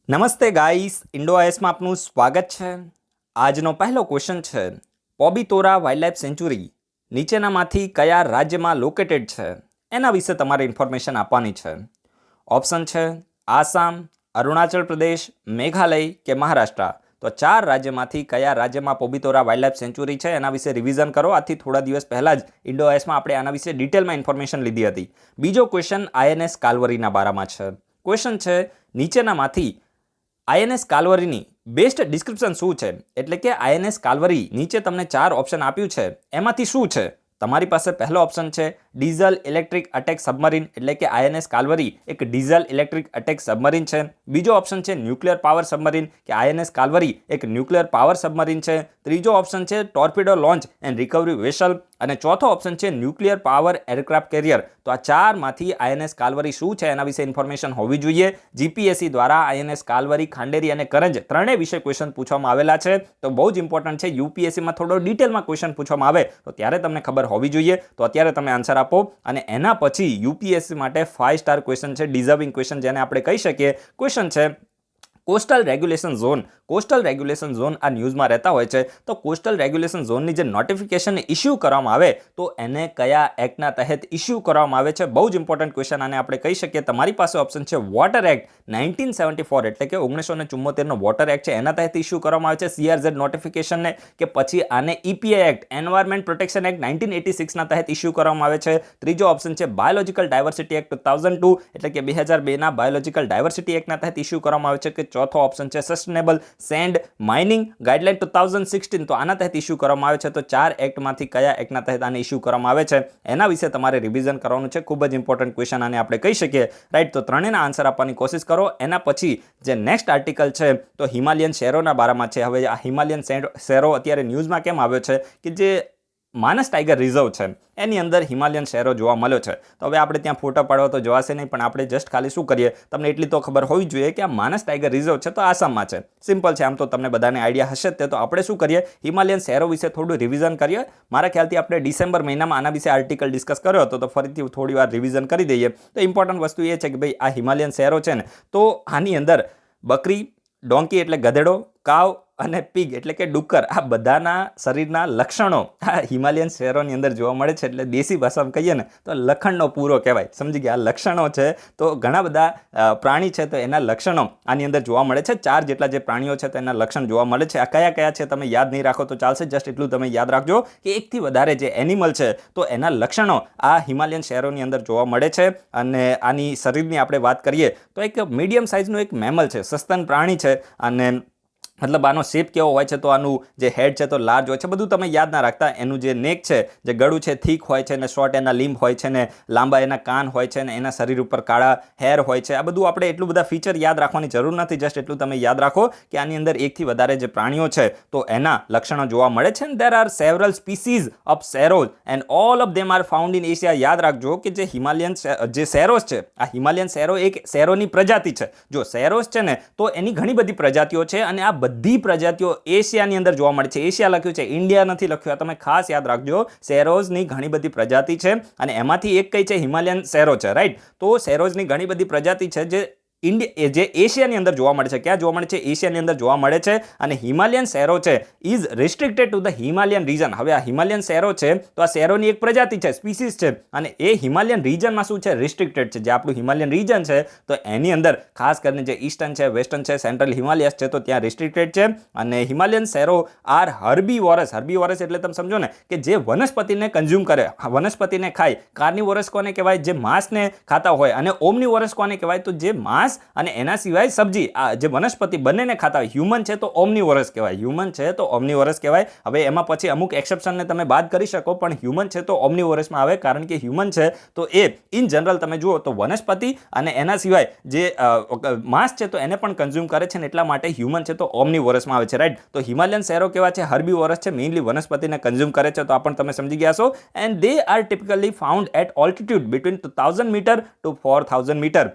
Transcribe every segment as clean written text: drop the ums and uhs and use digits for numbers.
નમસ્તે guys, Indo આઈએસમાં આપનું સ્વાગત છે। આજનો પહેલો ક્વેશ્ચન છે, પોબિતોરા વાઇલ્ડલાઇફ સેન્ચ્યુરી નીચેનામાંથી કયા રાજ્યમાં લોકેટેડ છે એના વિશે તમારે ઇન્ફોર્મેશન આપવાની છે। ઓપ્શન છે આસામ, અરુણાચલ પ્રદેશ, મેઘાલય કે મહારાષ્ટ્ર। તો 4 રાજ્યમાંથી કયા રાજ્યમાં પોબિતોરા વાઇલ્ડલાઇફ સેન્ચ્યુરી છે એના વિશે રિવિઝન કરો। આથી થોડા દિવસ પહેલા જ ઇન્ડો આઈએસમાં આપણે આના વિશે ડિટેલમાં ઇન્ફોર્મેશન લીધી હતી। બીજો ક્વેશ્ચન આઈએનએસ કાલવરીના બારામાં છે। ક્વેશ્ચન છે, નીચેનામાંથી આઈએનએસ કાલવરીની બેસ્ટ ડિસ્ક્રિપ્શન શું છે? એટલે કે આઈએનએસ કાલવરી નીચે તમને 4 ઓપ્શન આપ્યું છે, એમાંથી શું છે? તમારી પાસે પહેલો ઓપ્શન છે ડીઝલ ઇલેક્ટ્રિક અટેક સબમરીન, એટલે કે આઈએનએસ કાલવરી એક ડીઝલ ઇલેક્ટ્રિક અટેક સબમરીન છે। બીજો ઓપ્શન છે ન્યુક્લિયર પાવર સબમરીન, કે આઈએનએસ કાલવરી એક ન્યુક્લિયર પાવર સબમરીન છે। ત્રીજો ઓપ્શન છે ટોર્પિડો લોન્ચ એન્ડ રિકવરી વેસલ, અને ચોથો ઓપ્શન છે ન્યુક્લિયર પાવર એરક્રાફ્ટ કેરિયર। તો આ 4માંથી આઈએનએસ કાલવરી શું છે એના વિશે ઇન્ફોર્મેશન હોવી જોઈએ। જીપીએસસી દ્વારા આઈએનએસ કાલવરી, ખાંડેરી અને કરંજ ત્રણેય વિશે ક્વેશ્ચન પૂછવામાં આવેલા છે। તો બહુ જ ઇમ્પોર્ટન્ટ છે, યુપીએસસીમાં થોડો ડિટેલમાં ક્વેશ્ચન પૂછવામાં આવે તો ત્યારે તમને ખબર હોવી જોઈએ। તો અત્યારે તમે આન્સર આપો, અને એના પછી યુપીએસસી માટે 5 સ્ટાર ક્વેશ્ચન છે, ડિઝર્વિંગ ક્વેશ્ચન જેને આપણે કહી શકીએ। ક્વેશ્ચન છે coastal regulation zone. Coastal regulation zone આ ન્યૂઝમાં રહેતા હોય છે, તો કોસ્ટલ રેગ્યુલેશન ઝોનની જે નોટિફિકેશન ઇસ્યુ કરવામાં આવે તો એને કયા એક્ટના તહેત ઇસ્યુ કરવામાં આવે છે? બહુ જ ઇમ્પોર્ટન્ટ ક્વેશ્ચન આને આપણે કહી શકીએ। તમારી પાસે ઓપ્શન છે વોટર એક્ટ 1974, એટલે કે 1974નો વોટર એક્ટ છે એના તહેત ઇસ્યુ કરવામાં આવે છે સીઆરઝેડ નોટિફિકેશનને, કે પછી આને EPI act, environment protection act 1986ના તહેત ઇસ્યુ કરવામાં આવે છે। ત્રીજો ઓપ્શન છે બાયોલોજિકલ ડાયવર્સિટી એક્ટ 2002, એટલે કે 2002ના બાયોલોજિકલ ડાયવર્સિટી એક્ટના તહેત ઇસ્યુ કરવામાં આવે છે। કે ચોથો ઓપ્શન છે સસ્ટેનેબલ સેન્ડ માઇનિંગ ગાઈડલાઇન 2016, તો આના તહેત ઇસ્યુ કરવામાં આવે છે। તો 4 એક્ટમાંથી કયા એક્ટના તહેત આને ઇસ્યુ કરવામાં આવે છે એના વિશે તમારે રિવિઝન કરવાનું છે। ખૂબ જ ઇમ્પોર્ટન્ટ ક્વેશ્ચન આને આપણે કહી શકીએ, રાઈટ। તો ત્રણેયના આન્સર આપવાની કોશિશ કરો। એના પછી જે નેક્સ્ટ આર્ટિકલ છે તો હિમાલયન શેરોના બારામાં છે। હવે આ હિમાલયન શેરો અત્યારે ન્યૂઝમાં કેમ આવ્યો છે કે જે માનસ ટાઈગર રિઝર્વ છે એની અંદર હિમાલયન શેરો જોવા મળ્યો છે। તો હવે આપણે ત્યાં ફોટો પાડવા તો જવાશે નહીં, પણ આપણે જસ્ટ ખાલી શું કરીએ, તમને એટલી તો ખબર હોવી જોઈએ કે આ માનસ ટાઈગર રિઝર્વ છે તો આસામમાં છે। સિમ્પલ છે, આમ તો તમને બધાને આઈડિયા હશે જ તે। તો આપણે શું કરીએ, હિમાલયન શેરો વિશે થોડું રિવિઝન કરીએ। મારા ખ્યાલથી આપણે ડિસેમ્બર મહિનામાં આના વિશે આર્ટિકલ ડિસ્કસ કર્યો હતો, તો ફરીથી થોડી વાર રિવિઝન કરી દઈએ। તો ઇમ્પોર્ટન્ટ વસ્તુ એ છે કે ભાઈ આ હિમાલયન શેરો છે ને, તો આની અંદર બકરી, ડોંકી એટલે ગધેડો, કાવ અને પીગ એટલે કે ડુક્કર, આ બધાના શરીરના લક્ષણો આ હિમાલયન શેરોની અંદર જોવા મળે છે। એટલે દેશી ભાષામાં કહીએ ને તો લખણનો પૂરો કહેવાય, સમજી ગયા? આ લક્ષણો છે, તો ઘણા બધા પ્રાણી છે તો એના લક્ષણો આની અંદર જોવા મળે છે। 4 જેટલા જે પ્રાણીઓ છે તેના લક્ષણ જોવા મળે છે। આ કયા કયા છે તમે યાદ નહીં રાખો તો ચાલશે, જસ્ટ એટલું તમે યાદ રાખજો કે એકથી વધારે જે એનિમલ છે તો એના લક્ષણો આ હિમાલયન શેરોની અંદર જોવા મળે છે। અને આની શરીરની આપણે વાત કરીએ તો એક મીડિયમ સાઇઝનું એક મેમલ છે, સસ્તન પ્રાણી છે। અને મતલબ આનો શેપ કેવો હોય છે, તો આનું જે હેડ છે તો લાર્જ હોય છે, બધું તમે યાદ ના રાખતા। એનું જે નેક છે, જે ગળું છે થીક હોય છે, ને શોર્ટ એના લીંબ હોય છે, ને લાંબા એના કાન હોય છે, ને એના શરીર ઉપર કાળા હેર હોય છે। આ બધું આપણે એટલું બધા ફીચર યાદ રાખવાની જરૂર નથી, જસ્ટ એટલું તમે યાદ રાખો કે આની અંદર એકથી વધારે જે પ્રાણીઓ છે તો એના લક્ષણો જોવા મળે છે। There are several species of serows and all of them are found in Asia. યાદ રાખજો કે જે હિમાલયન જે શેરોઝ છે, આ હિમાલયન શેરો એક શેરોની પ્રજાતિ છે। જો શેરોઝ છે ને તો એની ઘણી બધી પ્રજાતિઓ છે, અને આ બધી પ્રજાતિઓ એશિયાની અંદર જોવા મળે છે। એશિયા લખ્યું છે, ઇન્ડિયા નથી લખ્યું, આ તમે ખાસ યાદ રાખજો। શેરોઝની ઘણી બધી પ્રજાતિ છે, અને એમાંથી એક કઈ છે, હિમાલયન શેરો છે, રાઈટ। તો શેરોઝની ઘણી બધી પ્રજાતિ છે જે જે એશિયાની અંદર જોવા મળે છે। ક્યાં જોવા મળે છે? એશિયાની અંદર જોવા મળે છે। અને હિમાલયન શેરો છે is restricted to the Himalayan region. હવે આ હિમાલયન શેરો છે તો આ શેરોની એક પ્રજાતિ છે, સ્પીસીસ છે, અને એ હિમાલયન રીજનમાં શું છે? રિસ્ટ્રિક્ટેડ છે। જે આપણું હિમાલયન રીજન છે તો એની અંદર ખાસ કરીને જે ઈસ્ટર્ન છે, વેસ્ટર્ન છે, સેન્ટ્રલ હિમાલયસ છે તો ત્યાં રિસ્ટ્રિક્ટેડ છે। અને હિમાલયન શેરો આર હર્બીવોરસ। હર્બીવોરસ એટલે તમે સમજો ને કે જે વનસ્પતિને કન્ઝ્યુમ કરે, વનસ્પતિને ખાય। કાર્નિવોરસ કોને કહેવાય? જે માંસને ખાતા હોય। અને ઓમનીવોરસ કોને કહેવાય? તો જે માંસ અને એના સિવાય સબ્જી, આ જે વનસ્પતિ બંનેને ખાતા હોય। હ્યુમન છે તો ઓમનીવોરસ કહેવાય, હ્યુમન છે તો ઓમનીવોરસ કહેવાય। હવે એમાં પછી અમુક એક્સેપ્શનને તમે બાદ કરી શકો, પણ હ્યુમન છે તો ઓમનીવોરસમાં આવે, કારણ કે હ્યુમન છે તો એ ઇન જનરલ તમે જુઓ તો વનસ્પતિ અને એના સિવાય જે માંસ છે તો એને પણ કન્ઝ્યુમ કરે છે, ને એટલા માટે હ્યુમન છે તો ઓમનીવોરસમાં આવે છે, રાઈટ। તો હિમાલયન શેરો કેવા છે? હર્બીવોરસ છે, મેઇનલી વનસ્પતિને કન્ઝ્યુમ કરે છે, તો આ પણ તમે સમજી ગયા છો। And they are typically found at altitude between 2000 metre to 4000 metre.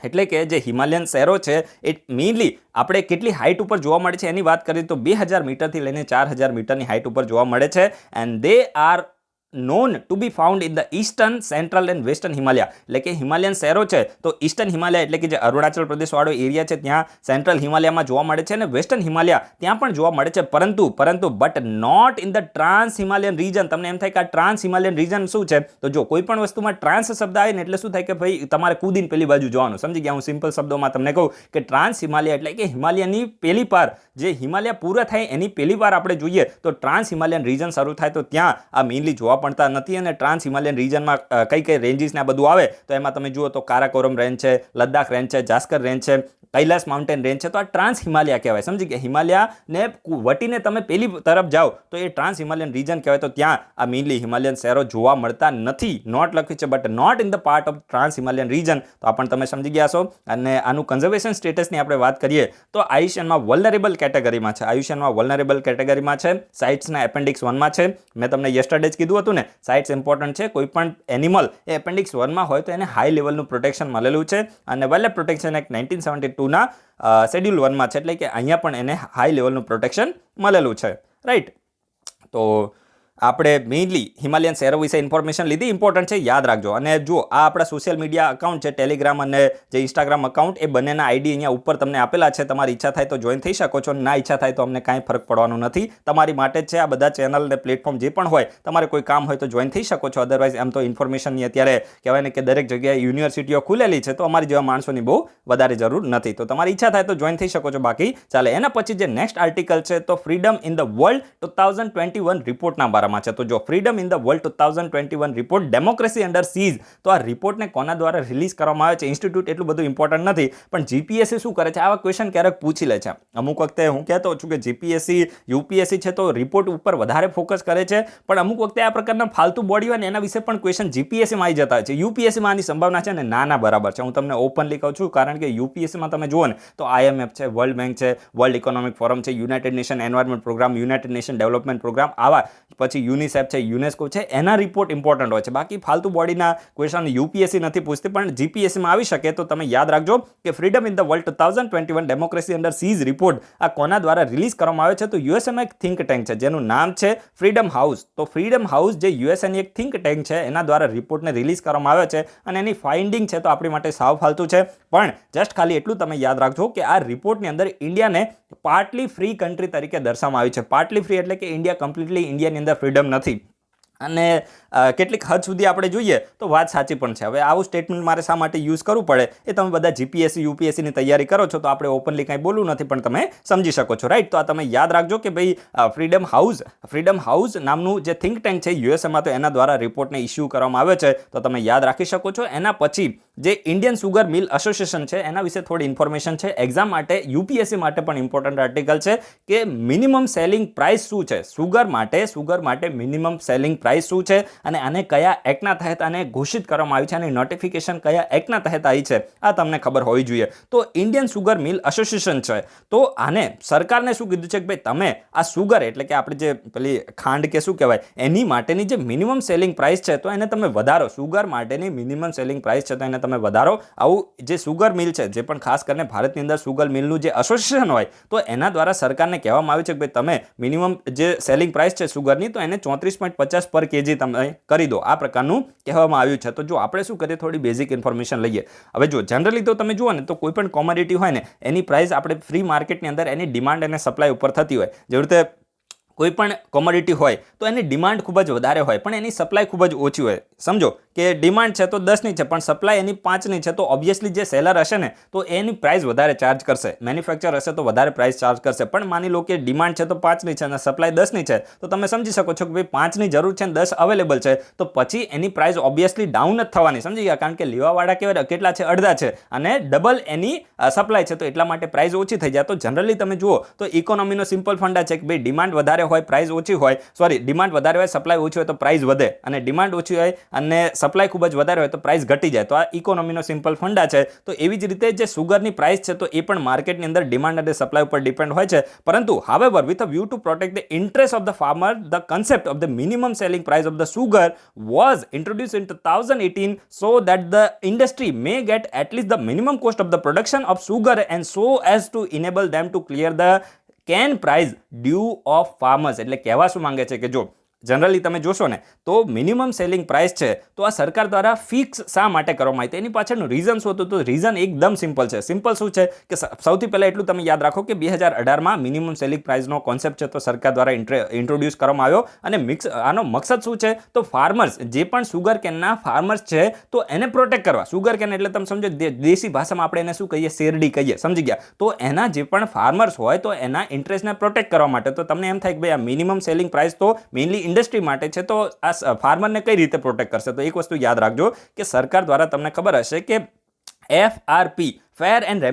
એટલે કે જે હિમાલયન શેરો છે એ મેઇનલી આપણે કેટલી હાઇટ ઉપર જોવા મળે છે એની વાત કરીએ તો 2000 મીટરથી લઈને 4000 મીટરની હાઇટ ઉપર જોવા મળે છે। And they R known to be found in the eastern, central and western Himalaya. એટલે કે હિમાલયન શહેરો છે તો ઈસ્ટર્ન હિમાલય એટલે કે જે અરુણાચલ પ્રદેશ વાળો એરિયા છે ત્યાં સેન્ટ્રલ હિમાલયમાં જોવા મળે છે અને વેસ્ટર્ન હિમાલય ત્યાં પણ જોવા મળે છે, પરંતુ but not in the trans Himalayan region. તમને એમ થાય કે આ ટ્રાન્સ હિમાલયન રીજન શું છે? તો જો કોઈ પણ વસ્તુમાં ટ્રાન્સ શબ્દ આવે ને એટલે શું થાય કે ભાઈ તમારે કૂદીને પેલી બાજુ જોવાનું. સમજી ગયા? હું સિમ્પલ શબ્દોમાં તમને કહું કે ટ્રાન્સ હિમાલય એટલે કે હિમાલયની પેલી પાર, જે હિમાલય પૂરા થાય એની પેલી વાર આપણે જોઈએ તો ટ્રાન્સ હિમાલયન રીજન શરૂ થાય તો ત્યાં આ મેઇનલી જોવા પડતા નથી. અને ટ્રાન્સ હિમાલયન રીજનમાં કઈ રેન્જીસ ને આ બધું આવે તો એમાં તમે જુઓ તો કારાકોરમ રેન્જ છે, લદ્દાખ રેન્જ છે, જાસ્કર રેન્જ છે, કૈલાસ માઉન્ટેન રેન્જ છે. તો આ ટ્રાન્સ હિમાલય કહેવાય. સમજી ગયા? હિમાલયને વટીને તમે પેલી તરફ જાઓ તો એ ટ્રાન્સ હિમાલયન રીજન કહેવાય. તો ત્યાં આ મેઇનલી હિમાલયન શહેરો જોવા મળતા નથી. નોટ લખ્યું છે but not in the part of trans Himalayan region. તો આ પણ તમે સમજી ગયા છો. અને આનું કન્ઝર્વેશન સ્ટેટસની આપણે વાત કરીએ તો આયુષ્યનમાં વલ્નરેબલ કેટેગરીમાં છે. આયુષ્યનમાં વલ્નરેબલ કેટેગરીમાં છે. સાઇટ્સના એપેન્ડિક્સ 1માં છે. મેં તમને યસ્ટરડે જ કીધું હતું ને, સાઇટ્સ ઇમ્પોર્ટન્ટ છે. કોઈ પણ એનિમલ એ એપેન્ડિક્સ 1માં હોય તો એને હાઈ લેવલનું પ્રોટેક્શન મળેલું છે. અને વાઇલ્ડ પ્રોટેક્શન એક્ટ 1972ના શેડ્યુલ 1માં છે. એટલે કે અહીંયા પણ એને હાઈ લેવલનું પ્રોટેક્શન મળેલું છે. રાઈટ. તો આપણે મેઇનલી હિમાલયન શહેરો વિશે ઇન્ફોર્મેશન લીધી. ઇમ્પોર્ટન્ટ છે, યાદ રાખજો. અને જો આ આપણા સોશિયલ મીડિયા અકાઉન્ટ છે, ટેલિગ્રામ અને જે ઇન્સ્ટાગ્રામ અકાઉન્ટ, એ બંનેના આઈડી અહીંયા ઉપર તમને આપેલા છે. તમારી ઈચ્છા થાય તો જોઈન થઈ શકો છો, ના ઈચ્છા થાય તો અમને કાંઈ ફરક પડવાનો નથી. તમારી માટે જ છે આ બધા ચેનલ અને પ્લેટફોર્મ જે પણ હોય. તમારે કોઈ કામ હોય તો જોઈન થઈ શકો છો. અદરવાઇઝ એમ તો ઇન્ફોર્મેશનની અત્યારે કહેવાય ને કે દરેક જગ્યાએ યુનિવર્સિટીઓ ખુલેલી છે, તો અમારી જેવા માણસોની બહુ વધારે જરૂર નથી. તો તમારી ઈચ્છા થાય તો જોઈન થઈ શકો છો. બાકી ચાલે. એના પછી જે નેક્સ્ટ આર્ટિકલ છે તો ફ્રીડમ ઇન ધ વર્લ્ડ 2021 રિપોર્ટના બારામાં છે. તો જો Freedom in the World 2021 report Democracy Under Siege, તો આ રિપોર્ટને કોના દ્વારા રિલીઝ કરવામાં આવે છે? ઇન્સ્ટિટ્યૂટ એટલું બધું ઇમ્પોર્ટન્ટ નથી, પણ જીપીએસસી શું કરે છે? આવા ક્વેશ્ચન ક્યારેક પૂછી લે છે. અમુક વખતે હું કહેતો છું કે જીપીએસસી યુપીએસસી છે તો રિપોર્ટ ઉપર વધારે ફોકસ કરે છે, પણ અમુક વખતે આ પ્રકારના ફાલતુ બોડી હોય ને એના વિશે પણ ક્વેશ્ચન જીપીએસસીમાં આવી જતા છે. યુપીએસસીમાં આની સંભાવના છે ને ના બરાબર છે. હું તમને ઓપનલી કહું છું, કારણ કે યુપીએસસીમાં તમે જુઓ ને તો IMF છે, વર્લ્ડ બેંક છે, વર્લ્ડ ઇકોનોમિક ફોરમ છે, United Nation Environment Programme, United Nation Development Programme, આવા પછી યુનિસેફ છે, યુનેસ્કો છે, એના રિપોર્ટ ઇમ્પોર્ટન્ટ હોય છે. બાકી ફાલતુ બોડીના ક્વેશ્ચન યુપીએસસી નથી પૂછતી, પણ જીપીએસસીમાં આવી શકે. તો તમે યાદ રાખજો કે Freedom in the World 2021 Democracy Under Siege report આ કોના દ્વારા રિલીઝ કરવામાં આવે છે? તો યુએસએમાં એક થિંક ટેન્ક છે જેનું નામ છે ફ્રીડમ હાઉસ. તો ફ્રીડમ હાઉસ જે યુએસએની એક થિંક ટેન્ક છે એના દ્વારા રિપોર્ટને રિલીઝ કરવામાં આવે છે. અને એની ફાઇન્ડિંગ છે તો આપણી માટે સાવ ફાલતુ છે, પણ જસ્ટ ખાલી એટલું તમે યાદ રાખજો કે આ રિપોર્ટની અંદર ઇન્ડિયાને પાર્ટલી ફ્રી કન્ટ્રી તરીકે દર્શાવવામાં આવી છે. પાર્ટલી ફ્રી એટલે કે ઇન્ડિયા કમ્પ્લીટલી ઇન્ડિયાની અંદર ફ્રીડમ નથી. અને કેટલીક હદ સુધી આપણે જોઈએ તો વાત સાચી પણ છે. હવે આવું સ્ટેટમેન્ટ મારે શા માટે યુઝ કરવું પડે એ તમે બધા જીપીએસસી યુપીએસસીની તૈયારી કરો છો તો આપણે ઓપનલી કંઈ બોલવું નથી, પણ તમે સમજી શકો છો. રાઈટ. તો આ તમે યાદ રાખજો કે ભાઈ ફ્રીડમ હાઉસ નામનું જે થિંક ટેન્ક છે યુએસએમાં, તો એના દ્વારા રિપોર્ટને ઇસ્યુ કરવામાં આવે છે. તો તમે યાદ રાખી શકો છો. એના પછી જે ઇન્ડિયન સુગર મિલ એસોસિએશન છે એના વિશે થોડી ઇન્ફોર્મેશન છે. એક્ઝામ માટે યુપીએસસી માટે પણ ઇમ્પોર્ટન્ટ આર્ટિકલ છે કે મિનિમમ સેલિંગ પ્રાઇસ શું છે સુગર માટે મિનિમમ સેલિંગ પ્રાઇસ શું છે અને આને કયા એક્ટના તહેત આને ઘોષિત કરવામાં આવી છે અને નોટિફિકેશન કયા એક્ટના તહેત આવી છે આ તમને ખબર હોવી જોઈએ. તો ઇન્ડિયન સુગર મિલ એસોસિએશન છે તો આને સરકારને શું કીધું છે કે ભાઈ તમે આ સુગર એટલે કે આપણે જે પેલી ખાંડ કે શું કહેવાય એની માટેની જે મિનિમમ સેલિંગ પ્રાઇસ છે તો એને તમે વધારો. સુગર માટેની મિનિમમ સેલિંગ પ્રાઇસ છે તો એને તમે વધારો. આવું જે સુગર મિલ છે જે પણ ખાસ કરીને ભારતની અંદર સુગર મિલનું જે એસોસિએશન હોય તો એના દ્વારા સરકારને કહેવામાં આવ્યું છે કે ભાઈ તમે મિનિમમ જે સેલિંગ પ્રાઇસ છે સુગરની તો એને 34.50 પર કેજી તમે કરી દો. આ પ્રકારનું કહેવામાં આવ્યું છે. તો જો આપણે શું કરીએ થોડી બેઝિક ઇન્ફોર્મેશન લઈએ. હવે જો જનરલી તો તમે જુઓ ને તો કોઈ પણ કોમોડિટી હોય ને એની પ્રાઇસ આપણે ફ્રી માર્કેટની અંદર એની ડિમાન્ડ અને સપ્લાય ઉપર થતી હોય. જેવી રીતે કોઈ પણ કોમોડિટી હોય તો એની ડિમાન્ડ ખૂબ જ વધારે હોય પણ એની સપ્લાય ખૂબ જ ઓછી હોય. સમજો કે ડિમાન્ડ છે તો 10ની છે પણ સપ્લાય એની 5ની છે, તો ઓબ્વિયસલી જે સેલર હશે ને તો એની પ્રાઇસ વધારે ચાર્જ કરશે. મેન્યુફેક્ચર હશે તો વધારે પ્રાઇસ ચાર્જ કરશે. પણ માની લો કે ડિમાન્ડ છે તો 5ની છે અને સપ્લાય 10ની છે તો તમે સમજી શકો છો કે ભાઈ 5ની જરૂર છે અને 10 અવેલેબલ છે તો પછી એની પ્રાઇસ ઓબ્વિયસલી ડાઉન જ થવાની. સમજી ગયા? કારણ કે લેવાવાળા કેટલા છે? અડધા છે અને ડબલ એની સપ્લાય છે તો એટલા માટે પ્રાઇસ ઓછી થઈ જાય. તો જનરલી તમે જુઓ તો ઇકોનોમીનો સિમ્પલ ફંડા છે કે ભાઈ ડિમાન્ડ વધારે હોય પ્રાઇસ ઓછી હોય, ડિમાન્ડ વધારે હોય સપ્લાય ઓછી હોય તો પ્રાઇસ વધે, અને ડિમાન્ડ ઓછી હોય અને સપ્લાય ખૂબ જ વધારે હોય તો પ્રાઇસ ઘટી જાય. તો આ ઇકોનોમીનો સિમ્પલ ફંડા છે. તો એવી જ રીતે જે સુગરની પ્રાઇસ છે તો એ પણ માર્કેટની અંદર ડિમાન્ડ અને સપ્લાય ઉપર ડિપેન્ડ હોય છે. પરંતુ however with a view to protect the interest of the farmer the concept of the minimum selling price of the sugar was introduced in 2018 so that the industry may get at least the minimum cost of the production of sugar and so as to enable them to clear the cane price due of farmers. એટલે કહેવા શું માંગે છે કે જો generally તમે જોશો ને તો મિનિમમ સેલિંગ પ્રાઇસ છે તો આ સરકાર દ્વારા ફિક્સ શા માટે કરવામાં આવી? એની પાછળનું રીઝન શું હતું? તો રીઝન એકદમ સિમ્પલ છે. સિમ્પલ શું છે કે સૌથી પહેલાં એટલું તમે યાદ રાખો કે 2018માં મિનિમમ સેલિંગ પ્રાઇસનો કોન્સેપ્ટ છે તો સરકાર દ્વારા ઇન્ટ્રોડ્યુસ કરવામાં આવ્યો. અને આનો મકસદ શું છે? તો ફાર્મર્સ, જે પણ સુગર કેનના ફાર્મર્સ છે તો એને પ્રોટેક્ટ કરવા. સુગર કેન એટલે તમે સમજો, દેશી ભાષામાં આપણે એને શું કહીએ? શેરડી કહીએ, સમજી ગયા? તો એના જે પણ ફાર્મર્સ હોય તો એના ઇન્ટરેસ્ટને પ્રોટેક્ટ કરવા માટે. તો તમને એમ થાય કે ભાઈ આ મિનિમમ સેલિંગ પ્રાઇસ તો મેઇનલી ઇન્ડસ્ટ્રી માટે છે, તો આ ફાર્મરને કઈ રીતે પ્રોટેક્ટ કરશે? તો એક વસ્તુ યાદ રાખજો કે સરકાર દ્વારા તમને ખબર હશે કે FRP fair and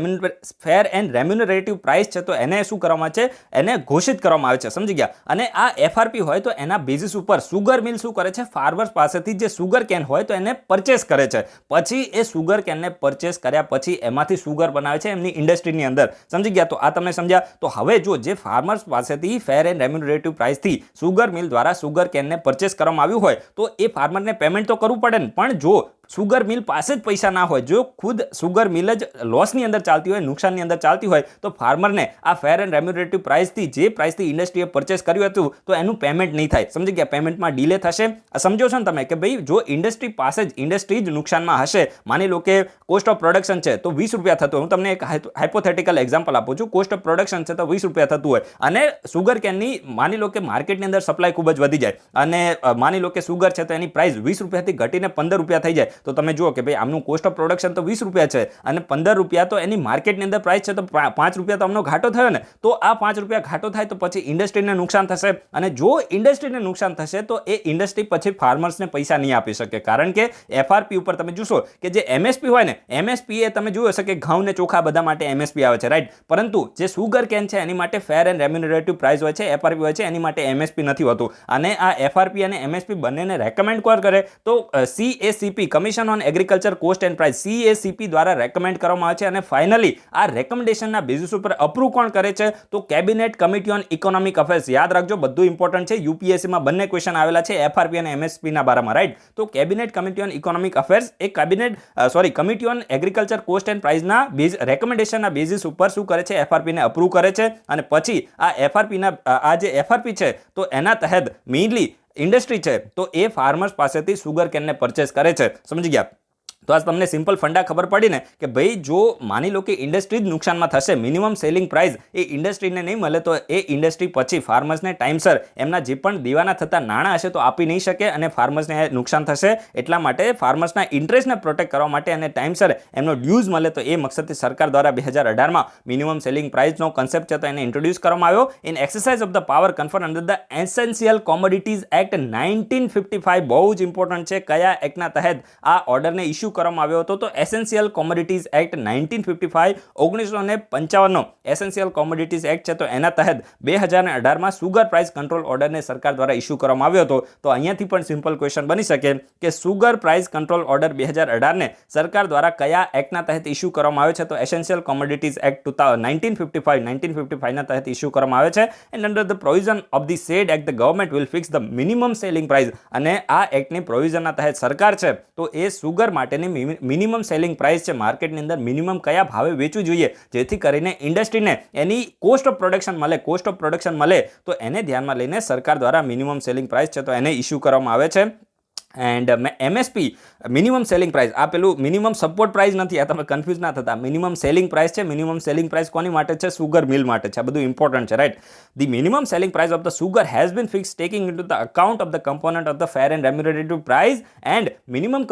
remunerative price છે તો એને શું કરવામાં છે? એને ઘોષિત કરવામાં આવે છે, સમજી ગયા? અને આ FRP હોય તો એના બેઝિસ ઉપર સુગર મિલ શું કરે છે? ફાર્મર્સ પાસેથી જે સુગર કેન હોય તો એને પરચેસ કરે છે. પછી એ સુગર કેનને પરચેસ કર્યા પછી એમાંથી સુગર બનાવે છે એમની ઇન્ડસ્ટ્રીની અંદર, સમજી ગયા? તો આ તમને સમજ્યા? તો હવે જો જે ફાર્મર્સ પાસેથી ફેર એન્ડ રેમ્યુનરેટિવ પ્રાઇસથી સુગર મિલ દ્વારા સુગર કેનને પરચેસ કરવામાં આવ્યું હોય તો એ ફાર્મરને પેમેન્ટ તો કરવું પડે ને. પણ જો સુગર મિલ પાસે જ પૈસા ના હોય, જો ખુદ સુગર મિલ જ લોસની અંદર ચાલતી હોય, નુકસાનની અંદર ચાલતી હોય, તો ફાર્મરને આ ફેર એન્ડ રેમ્યુનરેટિવ પ્રાઇસથી, જે પ્રાઇસથી ઇન્ડસ્ટ્રીએ પરચેસ કર્યું હતું તો એનું પેમેન્ટ નહીં થાય, સમજી ગયા? પેમેન્ટમાં ડિલે થશે. સમજો છો ને તમે કે ભાઈ જો ઇન્ડસ્ટ્રી જ નુકસાનમાં હશે, માની લો કે કોસ્ટ ઓફ પ્રોડક્શન છે તો 20 રૂપિયા થતું. હું તમને એક હાઇપોથેટિકલ એક્ઝામ્પલ આપું છું. કોસ્ટ ઓફ પ્રોડક્શન છે તો 20 રૂપિયા થતું હોય અને સુગર કેનની માની લો કે માર્કેટની અંદર સપ્લાય ખૂબ જ વધી જાય અને માની લો કે સુગર છે તો એની પ્રાઇસ 20 રૂપિયાથી ઘટીને 15 રૂપિયા થઈ જાય. તો તમે જુઓ કે ભાઈ આમનું કોસ્ટ ઓફ પ્રોડક્શન તો 20 રૂપિયા છે અને 15 રૂપિયા તો એની માર્કેટની અંદર પ્રાઇસ છે, તો 5 રૂપિયા તો આમનો ઘાટો થયો ને. તો આ 5 રૂપિયા ઘાટો થાય તો પછી ઇન્ડસ્ટ્રીને નુકસાન થશે અને જો ઇન્ડસ્ટ્રીને નુકસાન થશે તો એ ઇન્ડસ્ટ્રી પછી ફાર્મર્સને પૈસા નહીં આપી શકે. કારણ કે FRP ઉપર તમે જોશો કે જે MSP હોય ને, MSP એ તમે જોયું હશે કે ઘઉં ને ચોખા બધા માટે MSP આવે છે, રાઈટ? પરંતુ જે સુગર કેન છે એની માટે ફેર એન્ડ રેમ્યુનરેટિવ પ્રાઇસ હોય છે, FRP હોય છે, એની માટે MSP નથી હોતું. અને આ FRP અને MSP બંનેને રેકમેન્ડ કોણ કરે? તો CACP, commission on agriculture cost and price, CACP દ્વારા રેકમેન્ડ કરવામાં આવે છે. અને ફાઇનલી આ રેકમેન્ડેશનના બેઝિસ ઉપર અપ્રૂવ કોણ કરે છે? તો cabinet committee on economic affairs. યાદ રાખજો, બધું ઇમ્પોર્ટન્ટ છે. UPSCમાં બંને ક્વેશ્ચન આવેલા છે FRP અને MSP ના બારામાં, રાઈટ? તો cabinet committee on economic affairs એ committee on agriculture cost and પ્રાઇસના રેકમેન્ડેશનના બેઝિસ ઉપર શું કરે છે? FRP ને અપ્રૂવ કરે છે. અને પછી આ FRP છે તો એના તહેત મેઇનલી ઇન્ડસ્ટ્રી છે તો એ ફાર્મર્સ પાસેથી સુગર કેનને પરચેસ કરે છે, સમજી ગયા? તો આ તમને સિમ્પલ ફંડા ખબર પડી ને કે ભાઈ જો માની લો કે ઇન્ડસ્ટ્રી જ નુકસાનમાં થશે, મિનિમમ સેલિંગ પ્રાઇસ એ ઇન્ડસ્ટ્રીને નહીં મળે તો એ ઇન્ડસ્ટ્રી પછી ફાર્મર્સને ટાઈમસર એમના જે પણ દેવાના થતા નાણાં હશે તો આપી નહીં શકે અને ફાર્મર્સને નુકસાન થશે. એટલા માટે ફાર્મર્સના ઇન્ટરેસ્ટને પ્રોટેક્ટ કરવા માટે અને ટાઈમસર એમનો ડ્યુઝ મળે તો એ મકસદથી સરકાર દ્વારા 2018માં મિનિમમ સેલિંગ પ્રાઇસનો કોન્સેપ્ટ છે તો એને ઇન્ટ્રોડ્યુસ કરવામાં આવ્યો. In exercise of the power conferred under the essential commodities act 1955. બહુ જ ઇમ્પોર્ટન્ટ છે. કયા એક્ટના તહેત આ ઓર્ડરને ઇસ્યુ કરવામાં આવ્યો હતો? તો એસેન્શિયલ કોમોડિટીઝ એક્ટ 1955, 1955નો એસેન્શિયલ કોમોડિટીઝ એક્ટ છે તો એના તહેત 2018માં સુગર પ્રાઇસ કંટ્રોલ ઓર્ડરને સરકાર દ્વારા ઇસ્યુ કરવામાં આવ્યો હતો. તો અહીંયાથી પણ સિમ્પલ ક્વેશ્ચન બની શકે કે સુગર પ્રાઇસ કંટ્રોલ ઓર્ડર 2018ને સરકાર દ્વારા કયા એક્ટના તહેત ઇસ્યુ કરવામાં આવ્યો છે? તો એસેન્શિયલ કોમોડિટીઝ એક્ટ 1955 ના તહેત ઇસ્યુ કરવામાં આવે છે. And under the provision of the said act the government will fix the minimum selling price. અને આ એક્ટની પ્રોવિઝનના તહેત સરકાર છે તો એ સુગર માટેની મિનિમમ સેલિંગ પ્રાઇસ છે માર્કેટની અંદર મિનિમમ કયા ભાવે વેચવું જોઈએ જેથી કરીને ઇન્ડસ્ટ્રીને એની કોસ્ટ ઓફ પ્રોડક્શન મળે તો એને ધ્યાનમાં લઈને સરકાર દ્વારા મિનિમમ સેલિંગ પ્રાઇસ છે તો એને ઇસ્યુ કરવામાં આવે છે. And MSP minimum selling price, આ પેલું મિનિમમ સપોર્ટ પ્રાઇસ નથી, આ તમે કન્ફ્યુઝ ના થતા. મિનિમમ સેલિંગ પ્રાઇસ છે. મિનિમમ સેલિંગ પ્રાઇસ કોની માટે છે? સુગર મિલ માટે છે. આ બધું ઇમ્પોર્ટન્ટ છે, right? The minimum selling price of the sugar has been fix taking into the account of the component of the fair and remunerative price and minimum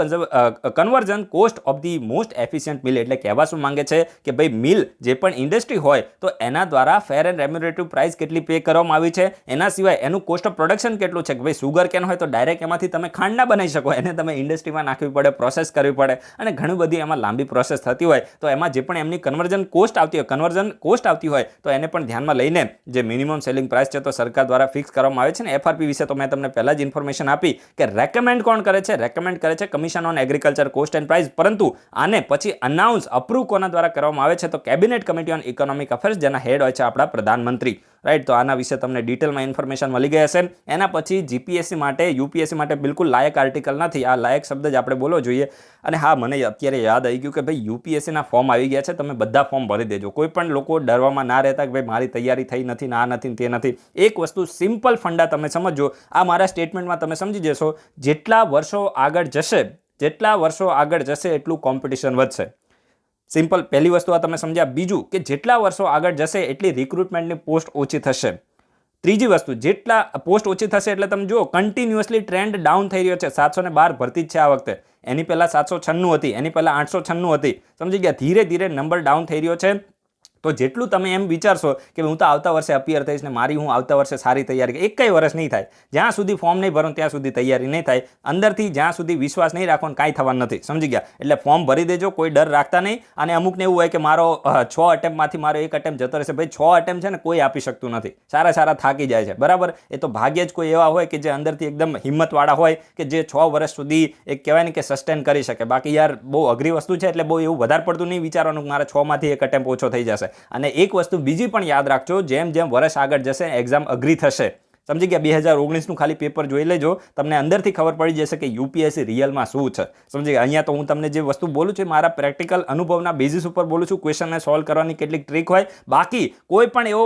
conversion cost of the most efficient mill. એટલે કહેવા શું માંગે છે કે ભાઈ મિલ જે પણ industry હોય તો એના દ્વારા ફેર એન્ડ રેમ્યુનરેટિવ પ્રાઇસ કેટલી પે કરવામાં આવી છે, એના સિવાય એનું કોસ્ટ ઓફ પ્રોડક્શન કેટલું છે. કે ભાઈ સુગર કેન હોય તો ડાયરેક્ટ એમાંથી તમે ખાંડ બનાવી શકો, એને તમે ઇન્ડસ્ટ્રીમાં નાખવી પડે, પ્રોસેસ કરવી પડે અને ઘણી બધી એમાં લાંબી પ્રોસેસ થતી હોય તો એમાં જે પણ એમની કન્વર્ઝન કોસ્ટ આવતી હોય તો એને પણ ધ્યાનમાં લઈને જે મિનિમમ સેલિંગ પ્રાઇસ છે તો સરકાર દ્વારા ફિક્સ કરવામાં આવે છે. ને FRP વિશે તો મેં તમને પહેલા જ ઇન્ફોર્મેશન આપી કે રેકમેન્ડ કોણ કરે છે? રેકમેન્ડ કરે છે commission on agriculture cost and price. પરંતુ આને પછી અપ્રૂવ કોના દ્વારા કરવામાં આવે છે? તો cabinet committee on economic affairs, જેના હેડ હોય છે આપણા પ્રધાનમંત્રી, રાઈટ? તો આના વિશે તમને ડિટેલમાં ઇન્ફોર્મેશન મળી ગઈ હશે. એના પછી GPSC માટે UPSC માટે બિલકુલ લાયક આર્ટિકલ નથી, આ લાયક શબ્દ જ આપણે બોલવો જોઈએ. અને હા, મને અત્યારે યાદ આવી ગયું કે ભાઈ યુપીએસસીના ફોર્મ આવી ગયા છે, તમે બધા ફોર્મ ભરી દેજો. કોઈ પણ લોકો ડરવામાં ના રહેતા કે ભાઈ મારી તૈયારી થઈ નથી, ના નથી તે નથી. એક વસ્તુ સિમ્પલ ફંડા તમે સમજો, આ મારા સ્ટેટમેન્ટમાં તમે સમજી જશો. જેટલા વર્ષો આગળ જશે એટલું કોમ્પિટિશન વધશે. સિમ્પલ પહેલી વસ્તુ આ તમે સમજ્યા. બીજું કે જેટલા વર્ષો આગળ જશે એટલી રિક્રુટમેન્ટની પોસ્ટ ઓછી થશે. ત્રીજી વસ્તુ, જેટલા પોસ્ટ ઓછી થશે એટલે તમે જુઓ કન્ટિન્યુઅસલી ટ્રેન્ડ ડાઉન થઈ રહ્યો છે. 712 ભરતી જ છે આ વખતે, એની પહેલાં 796 હતી, એની પહેલાં 896 હતી. સમજી ગયા, ધીરે ધીરે નંબર ડાઉન થઈ રહ્યો છે. તો જેટલું તમે એમ વિચારશો કે હું તો આવતા વર્ષે અપિયર થઈશ ને મારી હું આવતા વર્ષે સારી તૈયારી, એક કઈ વર્ષ નહીં થાય. જ્યાં સુધી ફોર્મ નહીં ભરો ત્યાં સુધી તૈયારી નહીં થાય. અંદરથી જ્યાં સુધી વિશ્વાસ નહીં રાખો, કાંઈ થવાનું નથી. સમજી ગયા? એટલે ફોર્મ ભરી દેજો, કોઈ ડર રાખતા નહીં. અને અમુકને એવું હોય કે મારો 6 અટેમ્પમાંથી મારો 1 અટેમ્પ જતો રહેશે. ભાઈ 6 અટેમ્પ છે ને કોઈ આપી શકતું નથી. સારા થાકી જાય છે, બરાબર. એ તો ભાગ્યે જ કોઈ એવા હોય કે જે અંદરથી એકદમ હિંમતવાળા હોય કે જે 6 વર્ષ સુધી એક કહેવાય ને કે સસ્ટેન કરી શકે. બાકી યાર બહુ અઘરી વસ્તુ છે, એટલે બહુ એવું વધારે પડતું નહીં વિચારવાનું કે મારા 6માંથી 1 અટેમ્પ ઓછો થઈ જશે. અને એક વસ્તુ બીજી પણ યાદ રાખજો, જેમ વર્ષ આગળ જશે એક્ઝામ અઘરી થશે. સમજી ગયા? 2019નું ખાલી પેપર જોઈ લેજો, તમને અંદરથી ખબર પડી જશે કે યુપીએસસી રિયલમાં શું છે. સમજી ગયા? અહીંયા તો હું તમને જે વસ્તુ બોલું છું મારા પ્રેક્ટિકલ અનુભવના બેઝિસ ઉપર બોલું છું. ક્વેશ્ચનને સોલ્વ કરવાની કેટલીક ટ્રીક હોય. બાકી કોઈ પણ એવો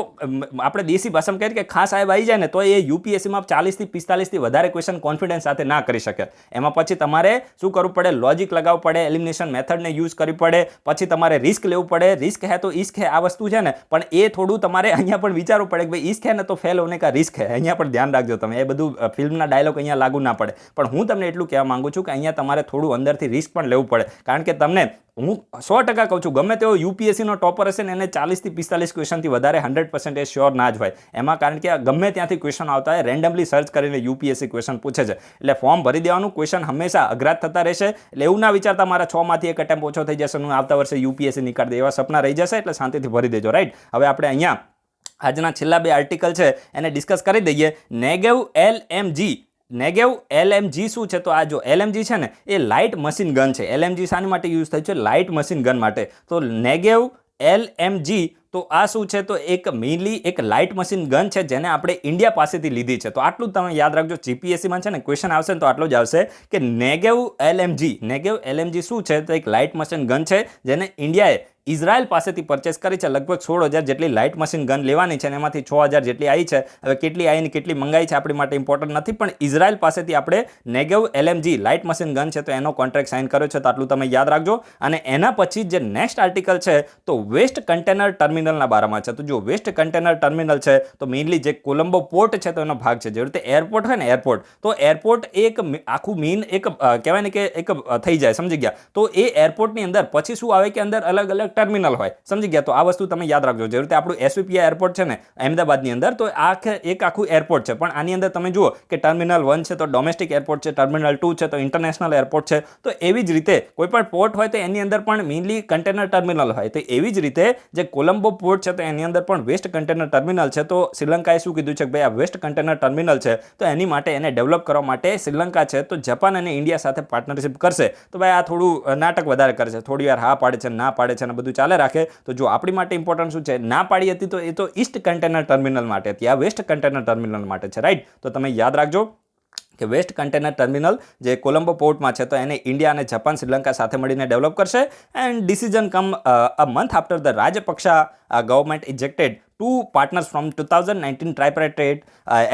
આપણે દેશી ભાષામાં કહીએ કે ખાસ સાહેબ આવી જાય ને તો એ યુપીએસસીમાં 40થી 45થી વધારે ક્વેશ્ચન કોન્ફિડન્સ સાથે ના કરી શકે. એમાં પછી તમારે શું કરવું પડે? લોજિક લગાવવું પડે, એલિમિનેશન મેથડને યુઝ કરવી પડે, પછી તમારે રિસ્ક લેવું પડે. રિસ્ક હે તો ઇશ્ક હે આ વસ્તુ છે ને, પણ એ થોડું તમારે અહીંયા પણ વિચારવું પડે કે ભાઈ ઇશ્ક હે ને તો ફેલ હોને કા રિસ્ક હે. અહીંયા પણ ધ્યાન રાખજો તમે, એ બધું ફિલ્મના ડાયલોગ અહીંયા લાગુ ના પડે. પણ હું તમને એટલું કહેવા માંગુ છું કે અહીંયા તમારે થોડું અંદરથી રિસ્ક પણ લેવું પડે. કારણ કે તમને હું 100% કહું છું, ગમે તેવો યુપીએસસીનો ટોપર હશે ને એને 40થી 45 ક્વેશ્ચનથી વધારે 100% શ્યોર ના જ હોય એમાં. કારણ કે ગમે ત્યાંથી ક્વેશ્ચન આવતા હોય, રેન્ડમલી સર્ચ કરીને યુપીએસસી ક્વેશ્ચન પૂછે છે. એટલે ફોર્મ ભરી દેવાનું, ક્વેશ્ચન હંમેશા અઘરા થતા રહેશે. એટલે એવું ના વિચારતા મારા 6માંથી 1 અટેમ્પ ઓછો થઈ જશે, હું આવતા વર્ષે યુપીએસસી નીકાળી દે, એવા સપના રહી જશે. એટલે શાંતિથી ભરી દેજો, રાઈટ. હવે આપણે અહીંયા આજના છેલ્લા 2 આર્ટિકલ છે એને ડિસ્કસ કરી દઈએ. નેગેવ એલએમજી શું છે? તો આ જો એલએમજી છે ને એ લાઇટ મશીન ગન છે. એલએમજી શાની માટે યુઝ થાય છે? લાઇટ મશીન ગન માટે. તો નેગેવ એલએમજી તો આ શું છે? તો એક મેઇનલી એક લાઇટ મશીન ગન છે જેને આપણે ઇન્ડિયા પાસેથી લીધી છે. તો આટલું તમે યાદ રાખજો. જીપીએસસીમાં છે ને ક્વેશ્ચન આવશે ને તો આટલું જ આવશે કે નેગેવ એલએમજી શું છે? તો એક લાઇટ મશીન ગન છે જેને ઇન્ડિયાએ ઇઝરાયલ પાસેથી પરચેસ કરી છે. લગભગ 16,000 જેટલી લાઇટ મશીન ગન લેવાની છે અને એમાંથી 6,000 જેટલી આવી છે. હવે કેટલી આવીને કેટલી મંગાઈ છે આપણી માટે ઇમ્પોર્ટન્ટ નથી, પણ ઇઝરાયલ પાસેથી આપણે નેગેવ એલએમજી લાઇટ મશીન ગન છે તો એનો કોન્ટ્રાક્ટ સાઇન કર્યો છે. તો આટલું તમે યાદ રાખજો. અને એના પછી જે નેક્સ્ટ આર્ટિકલ છે તો વેસ્ટ કન્ટેનર ટર્મિનલના બારામાં છે. તો જો વેસ્ટ કન્ટેનર ટર્મિનલ છે તો મેઇનલી જે કોલંબો પોર્ટ છે તો એનો ભાગ છે. જેવી રીતે એરપોર્ટ હોય ને, એરપોર્ટ એક આખું મેઇન એક કહેવાય ને કે એક થઈ જાય. સમજી ગયા? તો એ એરપોર્ટની અંદર પછી શું આવે કે અંદર અલગ અલગ ટર્મિનલ હોય. સમજી ગયા? તો આ વસ્તુ તમે યાદ રાખજો. જેવી રીતે આપણું એસવીપીઆઈ એરપોર્ટ છે ને અહેમદાબાદની અંદર, તો એક આખું એરપોર્ટ છે. પણ આની અંદર તમે જુઓ કે ટર્મિનલ 1 છે તો ડોમેસ્ટિક એરપોર્ટ છે, ટર્મિનલ 2 છે તો ઇન્ટરનેશનલ એરપોર્ટ છે. તો એવી જ રીતે કોઈ પણ પોર્ટ હોય તો એની અંદર પણ મેઇનલી કન્ટેનર ટર્મિનલ હોય. તો એવી જ રીતે જે કોલંબો પોર્ટ છે તો એની અંદર પણ વેસ્ટ કન્ટેનર ટર્મિનલ છે. તો શ્રીલંકાએ શું કીધું છે કે ભાઈ આ વેસ્ટ કન્ટેનર ટર્મિનલ છે તો એની માટે એને ડેવલપ કરવા માટે શ્રીલંકા છે તો જાપાન અને ઇન્ડિયા સાથે પાર્ટનરશિપ કરશે. તો ભાઈ આ થોડું નાટક વધારે કરે છે, થોડી વાર હા પાડે છે, ના પાડે છે અને બધું ચાલે રાખે. તો જો આપણી માટે ઇમ્પોર્ટન્ટ શું છે? ના પાડી હતી તો એ તો ઈસ્ટ કન્ટેનર ટર્મિનલ માટે હતી, આ વેસ્ટ કન્ટેનર ટર્મિનલ માટે છે, રાઈટ. તો તમે યાદ રાખજો કે વેસ્ટ કન્ટેનર ટર્મિનલ જે કોલંબો પોર્ટમાં છે તો એને ઇન્ડિયા અને જાપાન શ્રીલંકા સાથે મળીને ડેવલપ કરશે. And decision come a month after the Rajapaksa government ejected 2 partners from 2019 tripartite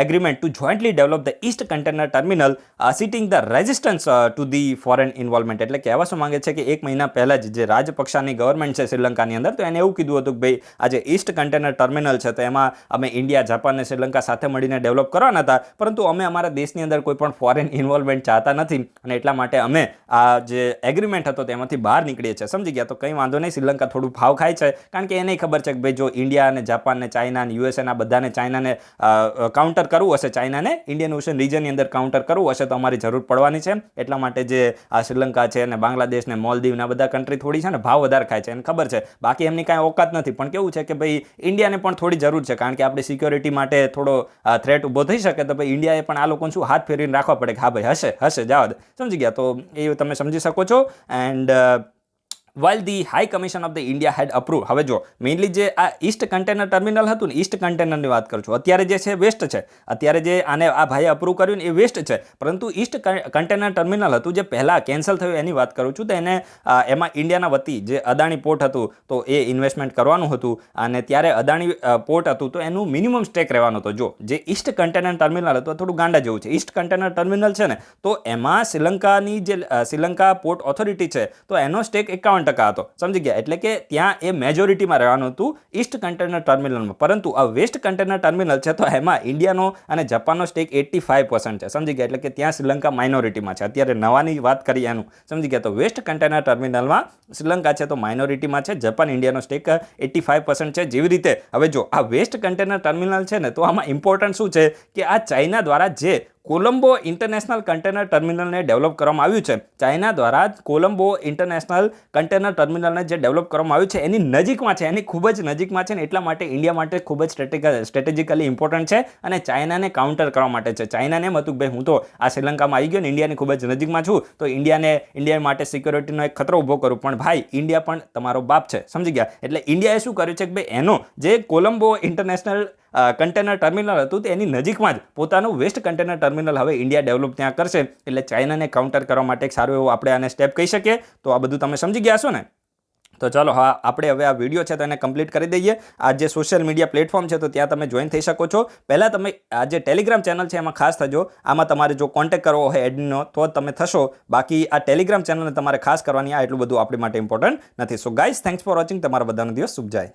agreement to jointly develop the East Container Terminal, citing the resistance to the foreign involvement. એટલે કહેવા શું માંગે છે કે 1 મહિના પહેલા જ જે રાજપક્ષાની ગવર્મેન્ટ છે શ્રીલંકાની અંદર તો એને એવું કીધું હતું કે ભાઈ આ જે ઈસ્ટ કન્ટેનર ટર્મિનલ છે તો એમાં અમે ઇન્ડિયા, જાપાન અને શ્રીલંકા સાથે મળીને ડેવલપ કરવાના હતા, પરંતુ અમે અમારા દેશની અંદર કોઈ પણ ફોરેન ઇન્વોલ્વમેન્ટ ચાહતા નથી અને એટલા માટે અમે આ જે એગ્રીમેન્ટ હતો તેમાંથી બહાર નીકળીએ છીએ. સમજી ગયા? તો કંઈ વાંધો નહીં, શ્રીલંકા થોડું ભાવ ખાય છે કારણ કે એને ખબર છે કે ભાઈ જો ઇન્ડિયા અને જાપાન ને ચાઇના અને યુએસએના બધાને ચાઇનાને કાઉન્ટર કરવું હશે, ચાઇનાને ઇન્ડિયન ઓશન રિજનની અંદર કાઉન્ટર કરવું હશે તો અમારી જરૂર પડવાની છે. એટલા માટે જે આ શ્રીલંકા છે અને બાંગ્લાદેશ ને મોલદીવ ને બધા કન્ટ્રી થોડી છે ને ભાવ વધારે ખાય છે એને ખબર છે. બાકી એમની કાંઈ ઓકાત નથી, પણ કેવું છે કે ભાઈ ઇન્ડિયાને પણ થોડી જરૂર છે કારણ કે આપણી સિક્યોરિટી માટે થોડો થ્રેટ ઊભો થઈ શકે. તો ભાઈ ઇન્ડિયાએ પણ આ લોકોને શું હાથ ફેરવીને રાખવા પડે કે હા ભાઈ હશે જવા દે. સમજી ગયા? તો એ તમે સમજી શકો છો. And while the High Commission of the India had approved. હવે જો મેઇનલી જે આ ઈસ્ટ કન્ટેનર ટર્મિનલ હતું ને, ઈસ્ટ કન્ટેનરની વાત કરું છું, અત્યારે જે છે વેસ્ટ છે. અત્યારે જે આને આ ભાઈએ અપ્રૂવ કર્યું ને એ વેસ્ટ છે, પરંતુ ઈસ્ટ કન્ટેનર ટર્મિનલ હતું જે પહેલાં કેન્સલ થયું એની વાત કરું છું. તો એને એમાં ઇન્ડિયાના વતી જે અદાણી પોર્ટ હતું તો એ ઇન્વેસ્ટમેન્ટ કરવાનું હતું, અને ત્યારે અદાણી પોર્ટ હતું તો એનું મિનિમમ સ્ટેક રહેવાનું હતો. જો જે ઈસ્ટ કન્ટેનર ટર્મિનલ હતું થોડું ગાંડા જેવું છે. ઈસ્ટ કન્ટેનર ટર્મિનલ છે ને, તો એમાં શ્રીલંકાની જે શ્રીલંકા પોર્ટ ઓથોરિટી છે તો એનો સ્ટેક 51% હતો, સમજી ગયા. એટલે કે ત્યાં એ મેજોરિટીમાં રહેવાનું હતું ઈસ્ટ કન્ટેનર ટર્મિનલમાં. પરંતુ આ વેસ્ટ કન્ટેનર ટર્મિનલ છે તો એમાં ઇન્ડિયાનો અને જાપાનનો સ્ટેક 85% છે, સમજી ગયા. એટલે કે ત્યાં શ્રીલંકા માઇનોરિટીમાં છે. અત્યારે નવાની વાત કરી એનું, સમજી ગયા. તો વેસ્ટ કન્ટેનર ટર્મિનલમાં શ્રીલંકા છે તો માઇનોરિટીમાં છે. જાપાન ઇન્ડિયાનો સ્ટેક 85% છે. જેવી રીતે હવે જો આ વેસ્ટ કન્ટેનર ટર્મિનલ છે ને, તો આમાં ઇમ્પોર્ટન્ટ શું છે કે આ ચાઇના દ્વારા જે કોલંબો ઇન્ટરનેશનલ કન્ટેનર ટર્મિનલને ડેવલપ કરવામાં આવ્યું છે, ચાઇના દ્વારા કોલંબો ઇન્ટરનેશનલ કન્ટેનર ટર્મિનલને જે ડેવલપ કરવામાં આવ્યું છે એની નજીકમાં છે, એની ખૂબ જ નજીકમાં છે ને, એટલા માટે ઇન્ડિયા માટે ખૂબ જ સ્ટ્રેટેજિકલી ઇમ્પોર્ટન્ટ છે અને ચાઇનાને કાઉન્ટર કરવા માટે છે. ચાઇનાને એમ હતું કે ભાઈ હું તો આ શ્રીલંકામાં આવી ગયો ને, ઇન્ડિયાની ખૂબ જ નજીકમાં છું, તો ઇન્ડિયા માટે સિક્યોરિટીનો એક ખતરો ઊભો કરું. પણ ભાઈ ઇન્ડિયા પણ તમારો બાપ છે, સમજી ગયા. એટલે ઇન્ડિયાએ શું કર્યું છે કે ભાઈ એનો જે કોલંબો ઇન્ટરનેશનલ કન્ટેનર ટર્મિનલ હતું તો એની નજીકમાં જ પોતાનું વેસ્ટ કન્ટેનર ટર્મિનલ હવે ઇન્ડિયા ડેવલપ ત્યાં કરશે. એટલે ચાઇનાને કાઉન્ટર કરવા માટે એક સારું એવું આપણે આને સ્ટેપ કહી શકીએ. તો આ બધું તમે સમજી ગયા છો ને? તો ચાલો હા, આપણે હવે આ વિડીયો છે તો એને કમ્પ્લીટ કરી દઈએ. આ જે સોશિયલ મીડિયા પ્લેટફોર્મ છે તો ત્યાં તમે જોઈન થઈ શકો છો. પહેલાં તમે આ જે ટેલિગ્રામ ચેનલ છે એમાં ખાસ થજો. આમાં તમારે જો કોન્ટેક્ટ કરવો હોય એડમિનનો તો જ તમે થશો. બાકી આ ટેલિગ્રામ ચેનલને તમારે ખાસ કરવાની, આ એટલું બધું આપણી માટે ઇમ્પોર્ટન્ટ નથી. So guys, thanks for watching. તમારા બધાનો દિવસ શુભ જાય.